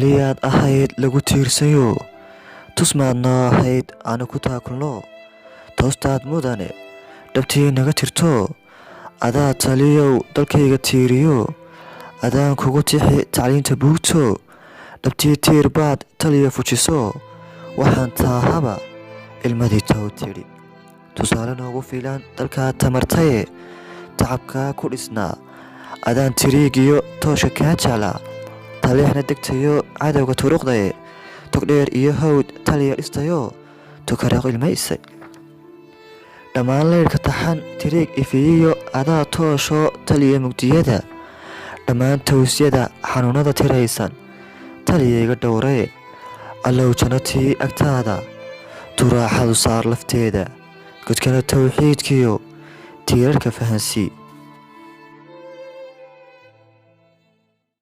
taliyaad ahayd lagu tiirsayo tusmaadna ahayd aanu ku taakulno toostaad mudane dhabtii naga tirto adaa taliyow dalkayga tiiriyo adaan kugu tixi tacliinta buugto dhabtii tiir baad taliya fujiso waxaan taahaba ilmadii tow tidhi tusaale noogu filan dalkaad tamartaye tacabkaa ku dhisnaa adaan tiriigiyo toosha kaa jeclaa taliixna degtayo cadowga turuqdaye togdheer iyo hawd taliya dhistayo tukaraaq ilmaysay dhammaan leyrhka taxan tiriig ifiyiyo adaa toosho taliya mugdiyada dhammaan towsyada xanuunada tiraysan taliyayga dhowree allow jannatii agtaada turaaxadu saar lafteeda godkana towxiidkiyo tiirarka fahansii